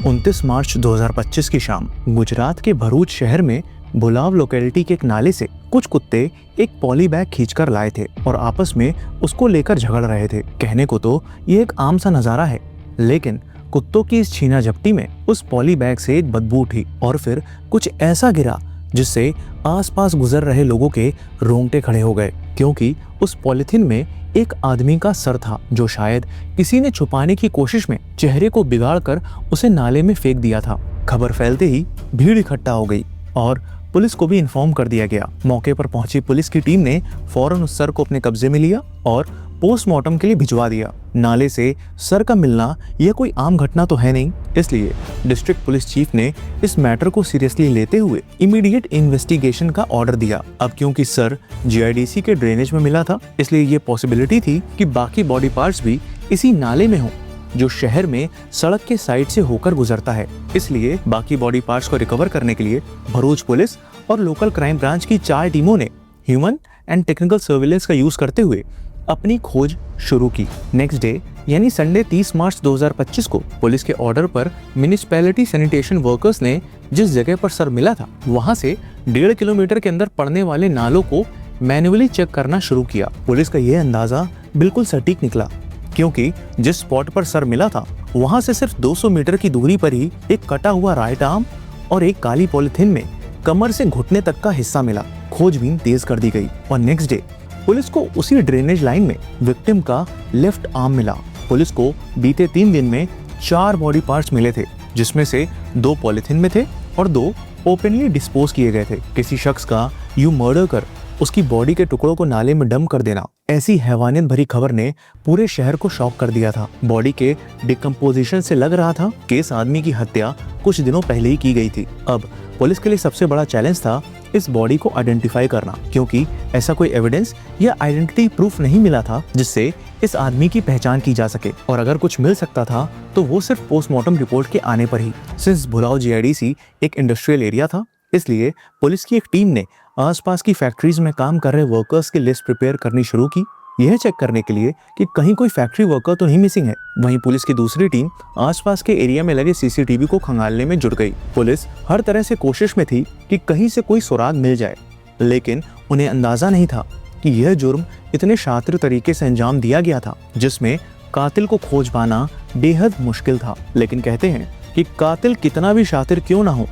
29 मार्च 2025 की शाम गुजरात के भरूच शहर में भुलाव लोकेलिटी के एक नाले से कुछ कुत्ते एक पॉली बैग खींचकर लाए थे और आपस में उसको लेकर झगड़ रहे थे। कहने को तो ये एक आम सा नजारा है, लेकिन कुत्तों की इस छीना झपटी में उस पॉली बैग से एक बदबू उठी और फिर कुछ ऐसा गिरा जिससे आसपास गुजर रहे लोगों के रोंगटे खड़े हो गए, क्योंकि उस पॉलिथीन में एक आदमी का सर था जो शायद किसी ने छुपाने की कोशिश में चेहरे को बिगाड़कर उसे नाले में फेंक दिया था। खबर फैलते ही भीड़ इकट्ठा हो गई और पुलिस को भी इन्फॉर्म कर दिया गया। मौके पर पहुंची पुलिस की टीम ने फौरन उस सर को अपने कब्जे में लिया और पोस्टमार्टम के लिए भिजवा दिया। नाले से सर का मिलना यह कोई आम घटना तो है नहीं, इसलिए डिस्ट्रिक्ट पुलिस चीफ ने इस मैटर को सीरियसली लेते हुए इमीडिएट इन्वेस्टिगेशन का ऑर्डर दिया। अब क्योंकि सर जीआईडीसी के ड्रेनेज में मिला था, इसलिए ये पॉसिबिलिटी थी कि बाकी बॉडी पार्ट्स भी इसी नाले में हों जो शहर में सड़क के साइड से होकर गुजरता है। इसलिए बाकी बॉडी पार्ट्स को रिकवर करने के लिए भरूच पुलिस और लोकल क्राइम ब्रांच की 4 टीमों ने ह्यूमन एंड टेक्निकल सर्विलेंस का यूज करते हुए अपनी खोज शुरू की। नेक्स्ट डे यानी संडे 30 मार्च 2025 को पुलिस के ऑर्डर पर म्युनिसिपैलिटी सैनिटेशन वर्कर्स ने जिस जगह पर सर मिला था वहां से 1.5 किलोमीटर के अंदर पड़ने वाले नालों को मैन्युअली चेक करना शुरू किया। पुलिस का यह अंदाजा बिल्कुल सटीक निकला, क्योंकि जिस स्पॉट पर सर मिला था वहां से सिर्फ 200 मीटर की दूरी पर ही एक कटा हुआ राइट आर्म और एक काली पॉलिथीन में कमर से घुटने तक का हिस्सा मिला। खोजबीन तेज कर दी गई और नेक्स्ट डे पुलिस को उसी ड्रेनेज लाइन में विक्टिम का लेफ्ट आर्म मिला। पुलिस को बीते 3 दिन में 4 बॉडी पार्ट्स मिले थे, जिसमें से 2 पॉलिथीन में थे और 2 ओपनली डिस्पोज किए गए थे। किसी शख्स का यूं मर्डर कर उसकी बॉडी के टुकड़ों को नाले में डंप कर देना, ऐसी हैवानियत भरी खबर ने पूरे शहर को शॉक कर दिया था। बॉडी के डिकम्पोजिशन से लग रहा था कि इस आदमी की हत्या कुछ दिनों पहले ही की गई थी। अब पुलिस के लिए सबसे बड़ा चैलेंज था इस बॉडी को आइडेंटिफाई करना, क्योंकि ऐसा कोई एविडेंस या आइडेंटिटी प्रूफ नहीं मिला था जिससे इस आदमी की पहचान की जा सके, और अगर कुछ मिल सकता था तो वो सिर्फ पोस्टमार्टम रिपोर्ट के आने पर ही। सिंस भुलाव जीआईडीसी एक इंडस्ट्रियल एरिया था, इसलिए पुलिस की एक टीम ने आसपास की फैक्ट्रीज में काम कर रहे वर्कर्स की लिस्ट प्रिपेयर करनी शुरू की, यह चेक करने के लिए कि कहीं कोई फैक्ट्री वर्कर तो नहीं मिसिंग है। वहीं पुलिस की दूसरी टीम आसपास के एरिया में लगे सीसीटीवी को खंगालने में जुट गई। पुलिस हर तरह से कोशिश में थी कि कहीं से कोई सुराग मिल जाए, लेकिन उन्हें अंदाजा नहीं था कि यह जुर्म इतने शातिर तरीके से अंजाम दिया गया था जिसमें कातिल को खोज पाना बेहद मुश्किल था। लेकिन कहते हैं कि कातिल कितना भी शातिर क्यों ना हो,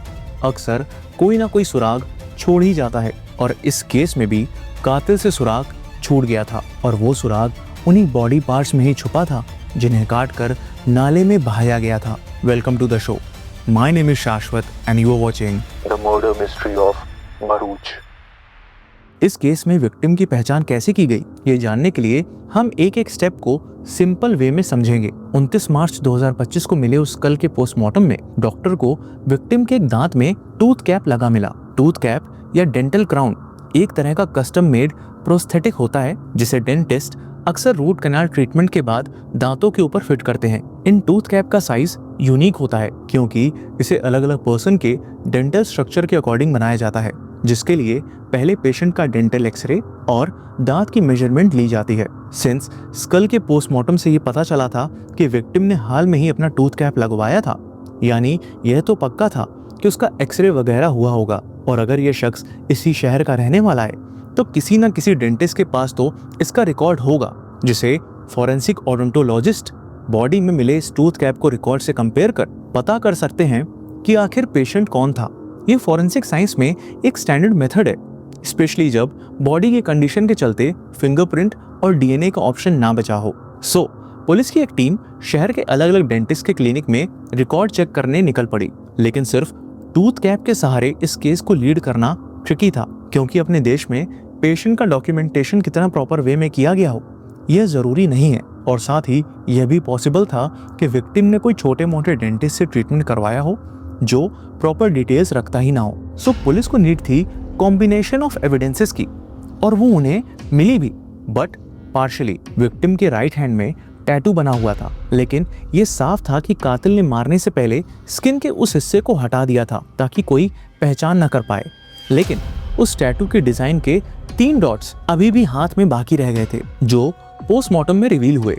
अक्सर कोई ना कोई सुराग छोड़ ही जाता है, और इस केस में भी कातिल से सुराग छूट गया था, और वो सुराग उन्हीं बॉडी पार्ट्स में ही छुपा था जिन्हें काटकर नाले में बहाया गया था। Welcome to the show. My name is Shashwat and you are watching the murder mystery of Bharuch. इस केस में विक्टिम की पहचान कैसे की गई, ये जानने के लिए हम एक एक स्टेप को सिंपल वे में समझेंगे। 29 मार्च 2025 को मिले उस कल के पोस्टमार्टम में डॉक्टर को विक्टिम के एक दांत में टूथ कैप लगा मिला। टूथ कैप या डेंटल क्राउन एक तरह का कस्टम मेड प्रोस्थेटिक होता है जिसे डेंटिस्ट अक्सर रूट कैनाल ट्रीटमेंट के बाद दांतों के ऊपर फिट करते हैं। इन टूथ कैप का साइज यूनिक होता है क्योंकि इसे अलग अलग पर्सन के डेंटल स्ट्रक्चर के अकॉर्डिंग बनाया जाता है, जिसके लिए पहले पेशेंट का डेंटल एक्सरे और दांत की मेजरमेंट ली जाती है। सिंस स्कल के पोस्टमार्टम से ये पता चला था कि विक्टिम ने हाल में ही अपना टूथ कैप लगवाया था, यानी यह तो पक्का था कि उसका एक्सरे वगैरह हुआ होगा, और अगर ये शख्स इसी शहर का रहने वाला है तो किसी न किसी डेंटिस्ट के पास तो इसका रिकॉर्ड होगा, जिसे फॉरेंसिक ओडोंटोलॉजिस्ट बॉडी में मिले इस टूथ कैप को रिकॉर्ड से कंपेयर कर पता कर सकते हैं कि आखिर पेशेंट कौन था। ये फॉरेंसिक साइंस में एक स्टैंडर्ड मेथड है, स्पेशली जब बॉडी के कंडीशन के चलते फिंगरप्रिंट और डीएनए का ऑप्शन ना बचा हो। पुलिस की एक टीम शहर के अलग अलग डेंटिस्ट के क्लिनिक में रिकॉर्ड चेक करने निकल पड़ी, लेकिन सिर्फ टूथ कैप के सहारे इस केस को लीड करना ट्रिकी था, क्योंकि अपने देश में पेशेंट का डॉक्यूमेंटेशन कितना प्रॉपर वे में किया गया हो यह जरूरी नहीं है, और साथ ही यह भी पॉसिबल था कि विक्टिम ने कोई छोटे मोटे डेंटिस्ट से ट्रीटमेंट करवाया हो जो प्रॉपर डिटेल्स रखता ही ना हो। पुलिस को नीड थी कॉम्बिनेशन ऑफ एविडेंसेस की, और वो उन्हें मिली भी, बट पार्शियली। विक्टिम के राइट हैंड में टैटू बना हुआ था, लेकिन ये साफ था कि कातिल ने मारने से पहले स्किन के उस हिस्से को हटा दिया था ताकि कोई पहचान न कर पाए। लेकिन उस टैटू के डिजाइन के 3 डॉट्स अभी भी हाथ में बाकी रह गए थे जो पोस्टमार्टम में रिवील हुए।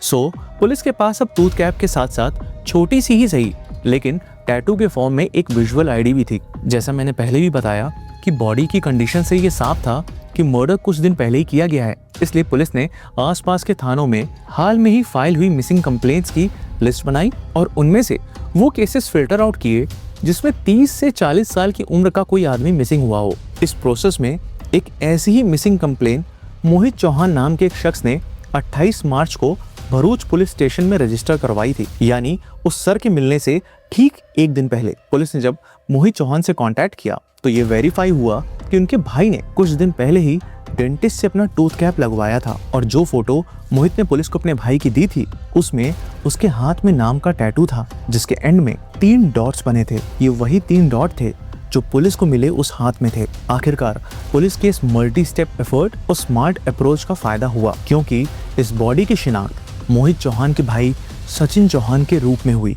पुलिस के पास अब टूथ कैप के साथ साथ छोटी सी ही सही लेकिन टैटू के फॉर्म में एक विजुअल आईडी भी थी। जैसा मैंने पहले भी बताया कि बॉडी की कंडीशन से ये साफ था कि मर्डर कुछ दिन पहले ही किया गया है। इसलिए पुलिस ने आसपास के थानों में हाल में ही फाइल हुई मिसिंग कंप्लेंट्स की लिस्ट बनाई और उनमें से वो केसेस फिल्टर आउट किए जिसमें 30 से 40 साल की उम्र का कोई आदमी मिसिंग हुआ हो। इस प्रोसेस में एक ऐसी ही मिसिंग कंप्लेंट मोहित चौहान नाम के एक शख्स ने 28 मार्च को भरूच पुलिस स्टेशन में रजिस्टर करवाई थी, यानी उस सर के मिलने से ठीक एक दिन पहले। पुलिस ने जब मोहित चौहान से कांटेक्ट किया तो ये वेरीफाई हुआ कि उनके भाई ने कुछ दिन पहले ही डेंटिस्ट से अपना टूथ कैप लगवाया था और जो फोटो मोहित ने पुलिस को अपने भाई की दी थी उसमें उसके हाथ में नाम का टैटू था जिसके एंड में 3 डॉट्स बने थे। ये वही 3 डॉट थे जो पुलिस को मिले उस हाथ में थे। आखिरकार पुलिस के इस मल्टी स्टेप एफर्ट और स्मार्ट अप्रोच का फायदा हुआ क्योंकि इस बॉडी की शिनाख्त मोहित चौहान के भाई सचिन चौहान के रूप में हुई।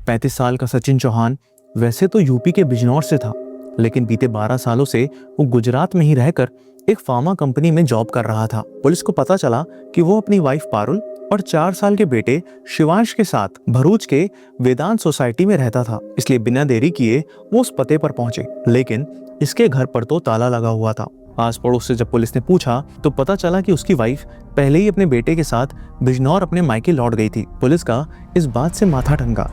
35 साल का सचिन चौहान वैसे तो यूपी के बिजनौर से था, लेकिन बीते 12 सालों से वो गुजरात में ही रहकर एक फार्मा कंपनी में जॉब कर रहा था। पुलिस को पता चला कि वो अपनी वाइफ पारुल और 4 साल के बेटे शिवांश के साथ भरूच के वेदांत सोसाइटी में रहता था। इसलिए बिना देरी किए वो उस पते पर पहुंचे, लेकिन इसके घर पर तो ताला लगा हुआ था। आस पड़ोस से जब पुलिस ने पूछा तो पता चला कि उसकी वाइफ पहले ही अपने बेटे के साथ बिजनौर अपने मायके लौट गई थी। पुलिस का इस बात से माथा ठनका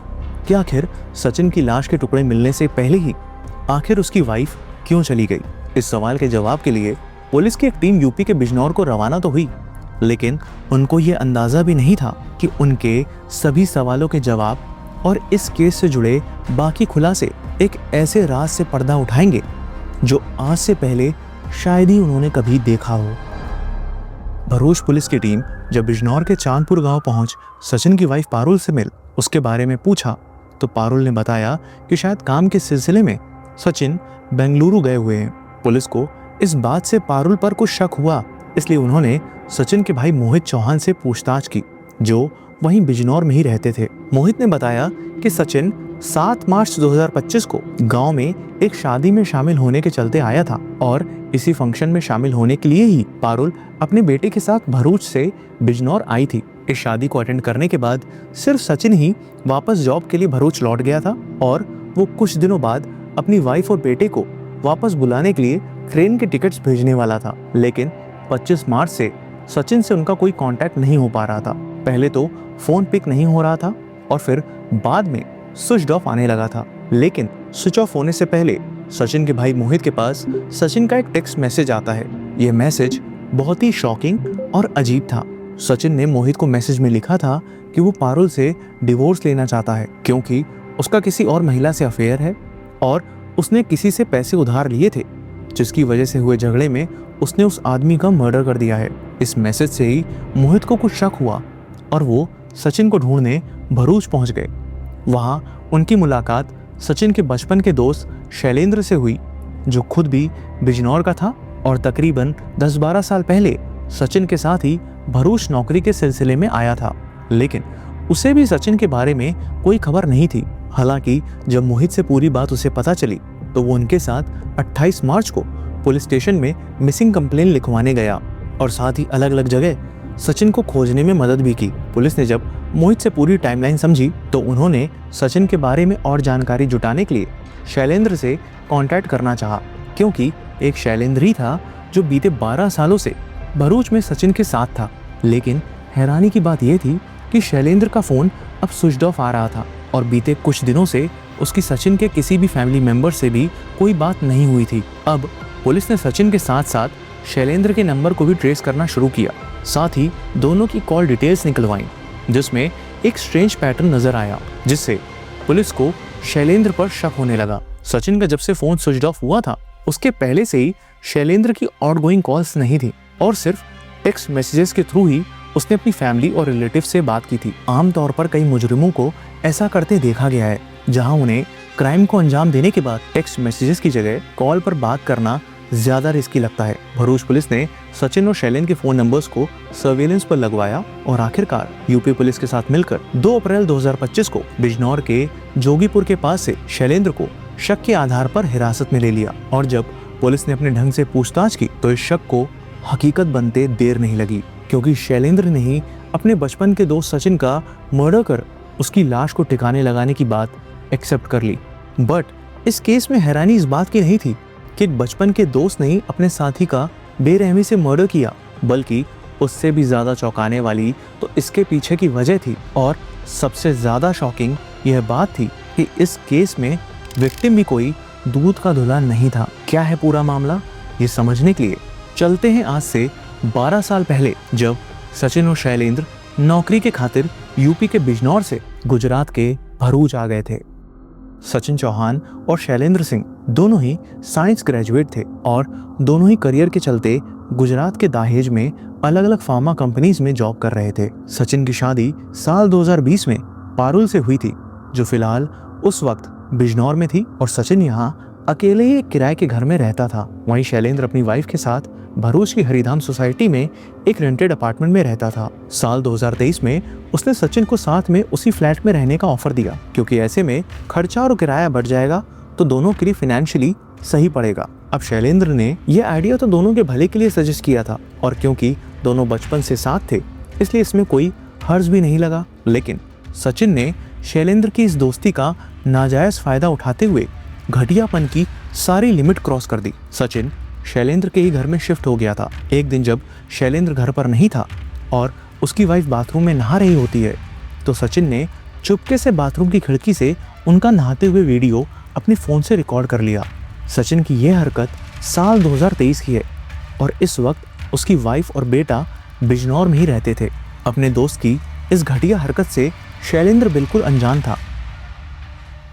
कि आखिर सचिन की लाश के टुकड़े मिलने से पहले ही आखिर उसकी वाइफ क्यों चली गई। इस सवाल के जवाब के लिए पुलिस की एक टीम यूपी के बिजनौर को रवाना तो हुई, लेकिन उनको ये अंदाजा भी नहीं था कि उनके सभी सवालों के जवाब और इस केस से जुड़े बाकी खुलासे एक ऐसे राज से पर्दा उठाएंगे जो आज से पहले शायद ही उन्होंने कभी देखा हो। भरूच पुलिस की टीम जब बिजनौर के चांदपुर गांव पहुंच सचिन की वाइफ पारुल से मिल उसके बारे में पूछा तो पारुल ने बताया कि शायद काम के सिलसिले में सचिन बेंगलुरु गए हुए हैं। पुलिस को इस बात से पारुल पर कुछ शक हुआ, इसलिए उन्होंने सचिन के भाई मोहित चौहान से पूछताछ की जो वहीं बिजनौर में ही रहते थे। मोहित ने बताया कि सचिन 7 मार्च 2025 को गांव में एक शादी में शामिल होने के चलते आया था और इसी फंक्शन में शामिल होने के लिए ही पारुल अपने बेटे के साथ भरूच से बिजनौर आई थी। इस शादी को अटेंड करने के बाद सिर्फ सचिन ही वापस जॉब के लिए भरूच लौट गया था और वो कुछ दिनों बाद अपनी वाइफ और बेटे को वापस बुलाने के लिए ट्रेन के टिकट्स भेजने वाला था, लेकिन 25 मार्च से सचिन से उनका कोई कांटेक्ट नहीं हो पा रहा था। पहले तो फोन पिक नहीं हो रहा था और फिर बाद में स्विच ऑफ आने लगा था, लेकिन स्विच ऑफ होने से पहले सचिन के भाई मोहित के पास सचिन का एक टेक्स्ट मैसेज आता है। यह मैसेज बहुत ही शॉकिंग और अजीब था। सचिन ने मोहित को मैसेज में लिखा था कि वो पारुल से डिवोर्स लेना चाहता है क्योंकि उसका किसी और महिला से अफेयर है और उसने किसी से पैसे उधार लिए थे, जिसकी वजह से हुए झगड़े में उसने उस आदमी का मर्डर कर दिया है। इस मैसेज से ही मोहित को कुछ शक हुआ और वो सचिन को ढूंढने भरूच पहुंच गए। वहां उनकी मुलाकात सचिन के बचपन के दोस्त शैलेंद्र से हुई जो खुद भी बिजनौर का था और तकरीबन 10-12 साल पहले सचिन के साथ ही भरूच नौकरी के सिलसिले में आया था, लेकिन उसे भी सचिन के बारे में कोई खबर नहीं थी। हालांकि जब मोहित से पूरी बात उसे पता चली तो वो उनके साथ 28 मार्च को पुलिस स्टेशन में मिसिंग कंप्लेन लिखवाने गया और साथ ही अलग अलग जगह सचिन को खोजने में मदद भी की। पुलिस ने जब मोहित से पूरी टाइमलाइन समझी तो उन्होंने सचिन के बारे में और जानकारी जुटाने के लिए शैलेंद्र से कांटेक्ट करना चाहा, क्योंकि एक शैलेंद्र ही था जो बीते 12 सालों से भरूच में सचिन के साथ था। लेकिन हैरानी की बात यह थी कि शैलेंद्र का फ़ोन अब स्विच ऑफ आ रहा था और बीते कुछ दिनों से उसकी सचिन के किसी भी फैमिली मेंबर से भी कोई बात नहीं हुई थी। अब पुलिस ने सचिन के साथ साथ शैलेंद्र के नंबर को भी ट्रेस करना शुरू किया, साथ ही दोनों की कॉल डिटेल्स निकलवाई, जिसमें एक स्ट्रेंज पैटर्न नजर आया जिससे पुलिस को शैलेंद्र पर शक होने लगा। सचिन का जब से फोन स्विच ऑफ हुआ था उसके पहले से ही शैलेंद्र की आउटगोइंग कॉल्स नहीं थी और सिर्फ टेक्स्ट मैसेजेस के थ्रू ही उसने अपनी फैमिली और रिलेटिव से बात की थी। आमतौर पर कई मुजरिमों को ऐसा करते देखा गया है, जहां उन्हें क्राइम को अंजाम देने के बाद टेक्स्ट मैसेजेस की जगह कॉल पर बात करना ज्यादा रिस्की लगता है। भरूच पुलिस ने सचिन और शैलेंद्र के फोन नंबर्स को सर्वेलेंस पर लगवाया और आखिरकार यूपी पुलिस के साथ मिलकर 2 अप्रैल 2025 को बिजनौर के जोगीपुर के पास से शैलेंद्र को शक के आधार पर हिरासत में ले लिया। और जब पुलिस ने अपने ढंग से पूछताछ की तो इस शक को हकीकत बनते देर नहीं लगी, क्योंकि शैलेंद्र ने ही अपने बचपन के दोस्त सचिन का मर्डर कर उसकी लाश को ठिकाने लगाने की बात एक्सेप्ट कर ली। बट इस केस में हैरानी इस बात की नहीं थी कि एक बचपन के दोस्त ने ही अपने साथी का बेरहमी से मर्डर किया, बल्कि उससे भी ज़्यादा चौंकाने वाली तो इसके पीछे की वजह थी। और सबसे ज़्यादा शॉकिंग यह बात थी कि इस केस में विक्टिम भी कोई दूध का धुला नहीं था। क्या है पूरा मामला, ये समझने के लिए चलते हैं आज से 12 साल पहले, जब सचिन और शैलेंद्र नौकरी के खातिर यूपी के बिजनौर से गुजरात के भरूच आ गए थे। सचिन चौहान और शैलेंद्र सिंह दोनों ही साइंस ग्रेजुएट थे और दोनों ही करियर के चलते गुजरात के दाहेज में अलग अलग फार्मा कंपनीज में जॉब कर रहे थे। सचिन की शादी साल 2020 में पारुल से हुई थी, जो फिलहाल उस वक्त बिजनौर में थी, और सचिन यहाँ अकेले ही एक किराए के घर में रहता था। वहीं शैलेंद्र अपनी वाइफ के साथ भरूच की हरिधाम सोसाइटी में एक रेंटेड अपार्टमेंट में रहता था। साल 2023 में उसने सचिन को साथ में उसी फ्लैट में रहने का ऑफर दिया, क्योंकि ऐसे में खर्चा और किराया बढ़ जाएगा तो दोनों के लिए फाइनेंशियली सही पड़ेगा। अब शैलेंद्र ने यह आइडिया तो दोनों के भले के लिए सजेस्ट किया था, और क्योंकि दोनों बचपन से साथ थे इसलिए इसमें कोई हर्ज भी नहीं लगा। लेकिन सचिन ने शैलेंद्र की इस दोस्ती का नाजायज फायदा उठाते हुए घटियापन की सारी लिमिट क्रॉस कर दी। सचिन शैलेंद्र के ही घर में शिफ्ट हो गया था। एक दिन जब शैलेंद्र घर पर नहीं था और उसकी वाइफ बाथरूम में नहा रही होती है, तो सचिन ने चुपके से बाथरूम की खिड़की से उनका नहाते हुए वीडियो अपने फ़ोन से रिकॉर्ड कर लिया। सचिन की यह हरकत साल 2023 की है और इस वक्त उसकी वाइफ और बेटा बिजनौर में ही रहते थे। अपने दोस्त की इस घटिया हरकत से शैलेंद्र बिल्कुल अनजान था।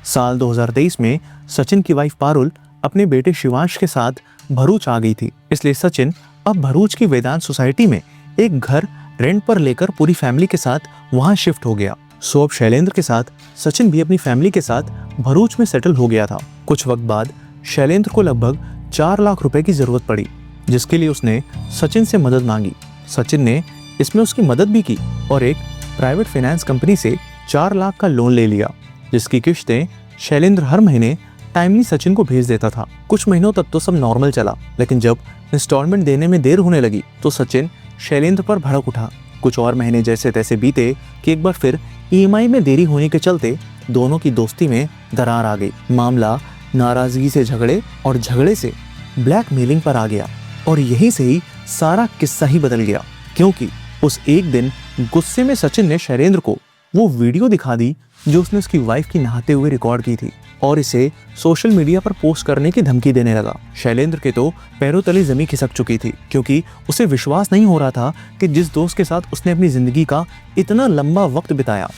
साल 2023 में सचिन की वाइफ पारुल अपने बेटे शिवांश के साथ भरूच आ गई थी, इसलिए सचिन अब भरूच की वेदांत सोसाइटी में एक घर रेंट पर लेकर पूरी फैमिली के साथ वहां शिफ्ट हो गया। सो अब शैलेंद्र के साथ सचिन भी अपनी फैमिली के साथ भरूच में सेटल हो गया था। कुछ वक्त बाद शैलेंद्र को लगभग 4 लाख रुपए की जरूरत पड़ी, जिसके लिए उसने सचिन से मदद मांगी। सचिन ने इसमें उसकी मदद भी की और एक प्राइवेट फाइनेंस कंपनी से 4 लाख का लोन ले लिया, जिसकी किश्तें शैलेंद्र हर महीने टाइमली सचिन को भेज देता था। कुछ महीनों तक तो सब नॉर्मल चला, लेकिन जब इंस्टॉलमेंट देने में देर होने लगी तो सचिन शैलेंद्र पर भड़क उठा। कुछ और महीने जैसे तैसे बीते कि एक बार फिर ईएमआई में देरी होने के चलते दोनों की दोस्ती में दरार आ गई। मामला नाराजगी से झगड़े और झगड़े से ब्लैकमेलिंग पर आ गया, और यहीं से ही सारा किस्सा ही बदल गया, क्योंकि उस एक दिन गुस्से में सचिन ने शैलेंद्र को वो वीडियो दिखा दी जो उसने उसकी वाइफ की नहाते हुए रिकॉर्ड की थी, और इसे सोशल मीडिया पर पोस्ट करने की धमकी देने लगा। शैलेंद्र के तो पैरों तले जमीन खिसक चुकी थी, क्योंकि उसे विश्वास नहीं हो रहा था कि जिस दोस्त के साथ उसने अपनी जिंदगी का इतना लंबा वक्त बिताया,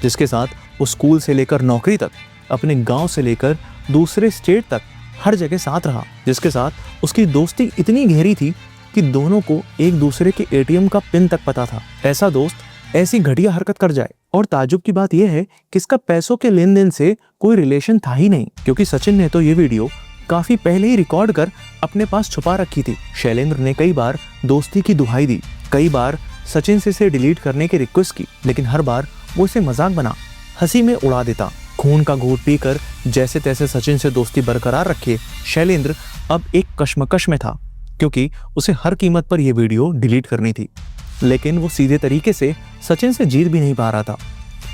जिसके साथ वो स्कूल से लेकर नौकरी तक, अपने गांव से लेकर दूसरे स्टेट तक हर जगह साथ रहा, जिसके साथ उसकी दोस्ती इतनी गहरी थी कि दोनों को एक दूसरे के एटीएम का पिन तक पता था, ऐसा दोस्त ऐसी घटिया हरकत कर जाए। और ताज्जुब की बात यह है कि इसका पैसों के लेन देन से कोई रिलेशन था ही नहीं, क्योंकि सचिन ने तो ये वीडियो काफी पहले ही रिकॉर्ड कर अपने पास छुपा रखी थी। शैलेंद्र ने कई बार दोस्ती की दुहाई दी, कई बार सचिन से इसे डिलीट करने की रिक्वेस्ट की, लेकिन हर बार वो इसे मजाक बना हंसी में उड़ा देता। खून का घूंट पीकर जैसे तैसे सचिन से दोस्ती बरकरार रखे शैलेंद्र अब एक कश्मकश में था, क्योंकि उसे हर कीमत पर यह वीडियो डिलीट करनी थी, लेकिन वो सीधे तरीके से सचिन से जीत भी नहीं पा रहा था।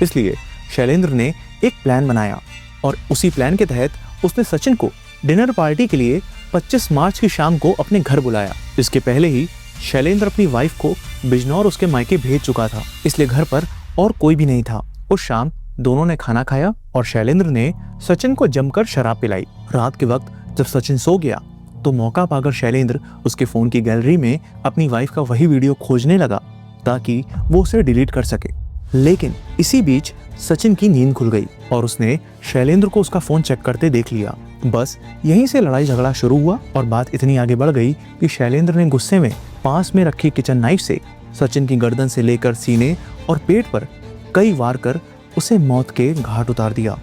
इसलिए शैलेंद्र ने एक प्लान बनाया और उसी प्लान के तहत उसने सचिन को डिनर पार्टी के लिए 25 मार्च की शाम को अपने घर बुलाया। इसके पहले ही शैलेंद्र अपनी वाइफ को बिजनौर उसके मायके भेज चुका था, इसलिए घर पर और कोई भी नहीं था। उस शाम दोनों ने खाना खाया और शैलेंद्र ने सचिन को जमकर शराब पिलाई। रात के वक्त जब सचिन सो गया तो मौका पाकर शैलेंद्र उसके फोन की गैलरी में अपनी वाइफ का वही वीडियो खोजने लगा ताकि वो उसे डिलीट कर सके। लेकिन इसी बीच सचिन की नींद खुल गई और उसने शैलेंद्र को उसका फोन चेक करते देख लिया। बस यहीं से लड़ाई झगड़ा शुरू हुआ और बात इतनी आगे बढ़ गई कि शैलेंद्र ने गुस्से में पास में रखी किचन नाइफ से सचिन की गर्दन से लेकर सीने और पेट पर कई वार कर उसे मौत के घाट उतार दिया।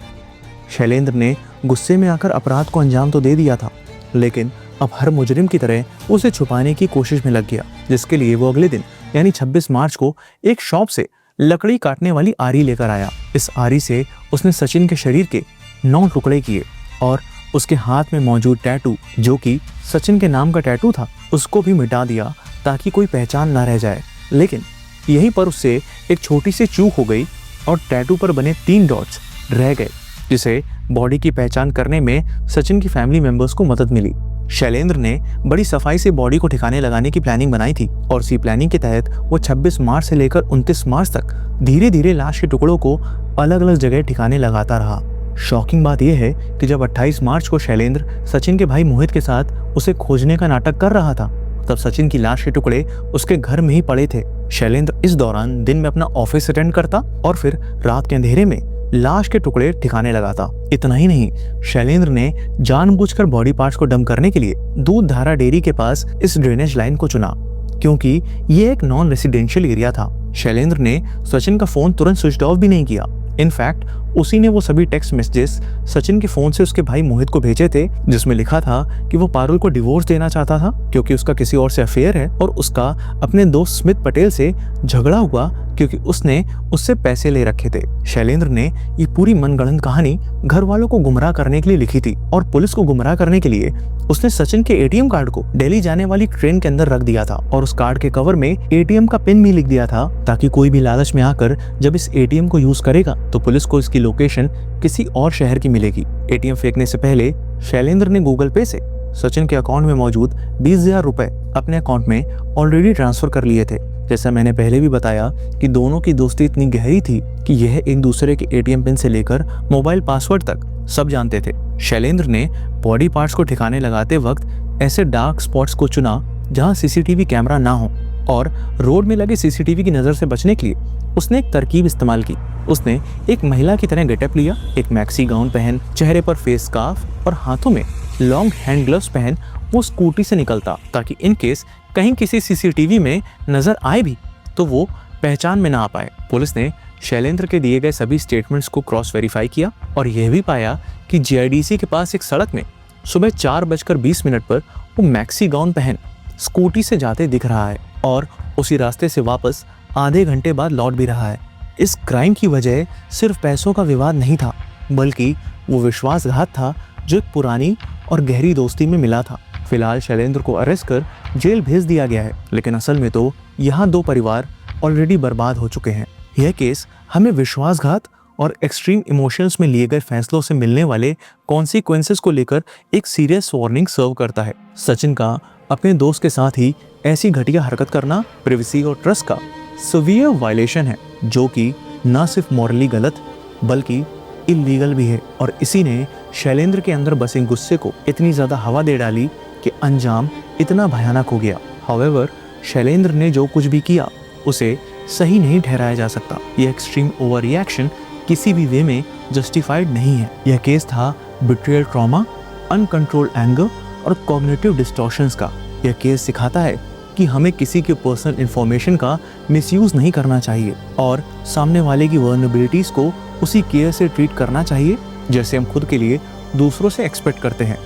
शैलेंद्र ने गुस्से में आकर अपराध को अंजाम तो दे दिया था, लेकिन अब हर मुजरिम की तरह उसे छुपाने की कोशिश में लग गया, जिसके लिए वो अगले दिन यानी 26 मार्च को एक शॉप से लकड़ी काटने वाली आरी लेकर आया। इस आरी से उसने सचिन के शरीर के 9 टुकड़े किए और उसके हाथ में मौजूद टैटू, जो कि सचिन के नाम का टैटू था, उसको भी मिटा दिया ताकि कोई पहचान ना रह जाए। लेकिन यहीं पर उससे एक छोटी सी चूक हो गई और टैटू पर बने 3 डॉट्स रह गए, जिसे बॉडी की पहचान करने में सचिन की फैमिली मेंबर्स को मदद मिली। शैलेंद्र ने बड़ी सफाई से बॉडी को ठिकाने लगाने की प्लानिंग बनाई थी और इसी प्लानिंग के तहत वो 26 मार्च से लेकर 29 मार्च तक धीरे धीरे लाश के टुकड़ों को अलग अलग जगह ठिकाने लगाता रहा। शॉकिंग बात यह है कि जब 28 मार्च को शैलेंद्र सचिन के भाई मोहित के साथ उसे खोजने का नाटक कर रहा था, तब सचिन की लाश के टुकड़े उसके घर में ही पड़े थे। शैलेंद्र इस दौरान दिन में अपना ऑफिस अटेंड करता और फिर रात के अंधेरे में लाश के टुकड़े ठिकाने लगाता। इतना ही नहीं, शैलेंद्र ने जानबूझकर बॉडी पार्ट्स को डंप करने के लिए दूध धारा डेयरी के पास इस ड्रेनेज लाइन को चुना, क्योंकि ये एक नॉन रेसिडेंशियल एरिया था। शैलेंद्र ने सचिन का फोन तुरंत स्विच ऑफ भी नहीं किया। इनफैक्ट उसी ने वो सभी टेक्स्ट मैसेजेस सचिन के फोन से उसके भाई मोहित को भेजे थे, जिसमें लिखा था कि वो पारुल को डिवोर्स देना चाहता था क्योंकि उसका किसी और से अफेयर है और उसका अपने दोस्त स्मिथ पटेल से झगड़ा हुआ क्योंकि उसने उससे पैसे ले रखे थे। शैलेंद्र ने ये पूरी मनगढ़ंत कहानी घर वालों को गुमराह करने के लिए लिखी थी और पुलिस को गुमराह करने के लिए उसने सचिन के एटीएम कार्ड को दिल्ली जाने वाली ट्रेन के अंदर रख दिया था और उस कार्ड के कवर में एटीएम का पिन भी लिख दिया था ताकि कोई भी लालच में आकर जब इस एटीएम को यूज करेगा तो पुलिस को इसकी लोकेशन किसी और शहर की मिलेगी। एटीएम फेंकने से पहले शैलेंद्र ने गूगल पे से सचिन के अकाउंट में मौजूद 20,000 रुपए अपने अकाउंट में ऑलरेडी ट्रांसफर कर लिए थे। जैसा मैंने पहले भी बताया कि दोनों की दोस्ती इतनी गहरी थी कि यह एक दूसरे के एटीएम पिन से लेकर मोबाइल पासवर्ड तक सब जानते थे। शैलेंद्र ने बॉडी पार्ट्स को ठिकाने लगाते वक्त ऐसे डार्क स्पॉट्स को चुना जहां सीसीटीवी कैमरा ना हो और रोड में लगे सीसीटीवी की नजर से बचने के लिए उसने एक तरकीब इस्तेमाल की। उसने एक महिला की तरह गेटअप लिया, एक मैक्सी गाउन पहन, चेहरे पर फेस स्कार्फ और हाथों में लॉन्ग हैंड ग्लव्स पहन वो स्कूटी से निकलता ताकि इन केस कहीं किसी सीसीटीवी में नजर आए भी तो वो पहचान में ना आ पाए। पुलिस ने शैलेंद्र के दिए गए सभी स्टेटमेंट्स को क्रॉस वेरीफाई किया और यह भी पाया कि जीआईडीसी के पास एक सड़क में सुबह 4:20 पर वो मैक्सी गाउन पहन स्कूटी से जाते दिख रहा है और उसी रास्ते से वापस आधे घंटे बाद लौट भी रहा है। इस क्राइम की वजह सिर्फ पैसों का विवाद नहीं था, बल्कि वो विश्वासघात था जो एक पुरानी और गहरी दोस्ती में मिला था। फिलहाल शैलेंद्र को अरेस्ट कर जेल भेज दिया गया है, लेकिन असल में तो यहाँ 2 परिवार ऑलरेडी बर्बाद हो चुके हैं। यह केस हमें विश्वासघात और एक्सट्रीम इमोशंस में लिए गए फैसलों से मिलने वाले कॉन्सिक्वेंसेस को लेकर एक सीरियस वार्निंग सर्व करता है। सचिन का अपने दोस्त के साथ ही ऐसी घटिया हरकत करना प्राइवेसी और ट्रस्ट का सीवियर वायलेशन है, जो कि न सिर्फ मॉरली गलत बल्कि इलीगल भी है और इसी ने शैलेंद्र के अंदर बसे गुस्से को इतनी ज्यादा हवा दे डाली कि अंजाम इतना भयानक हो गया। हाउएवर, शैलेंद्र ने जो कुछ भी किया उसे सही नहीं ठहराया जा सकता। यह एक्सट्रीम ओवर रिएक्शन किसी भी वे में जस्टिफाइड नहीं है। यह केस था बिट्रियल ट्रॉमा, अनकंट्रोल्ड एंगर और कॉग्निटिव डिस्टॉर्शंस का। यह केस सिखाता है कि हमें किसी के पर्सनल इंफॉर्मेशन का मिसयूज नहीं करना चाहिए और सामने वाले की वर्नरेबिलिटीज को उसी केयर से ट्रीट करना चाहिए जैसे हम खुद के लिए दूसरों से एक्सपेक्ट करते हैं।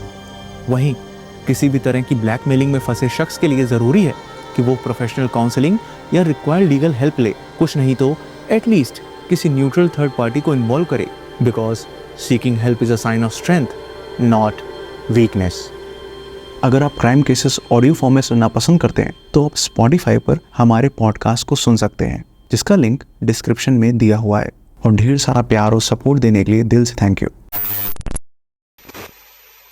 वहीं किसी भी तरह की ब्लैकमेलिंग में फंसे शख्स के लिए ज़रूरी है कि वो प्रोफेशनल काउंसलिंग या रिक्वायर्ड लीगल हेल्प ले, कुछ नहीं तो एटलीस्ट किसी न्यूट्रल थर्ड पार्टी को इन्वॉल्व करे, because seeking help is a sign of strength, not weakness. अगर आप क्राइम केसेस ऑडियो फॉर्म में सुनना पसंद करते हैं तो आप स्पॉटिफाई पर हमारे पॉडकास्ट को सुन सकते हैं, जिसका लिंक डिस्क्रिप्शन में दिया हुआ है। और ढेर सारा प्यार और सपोर्ट देने के लिए दिल से थैंक यू।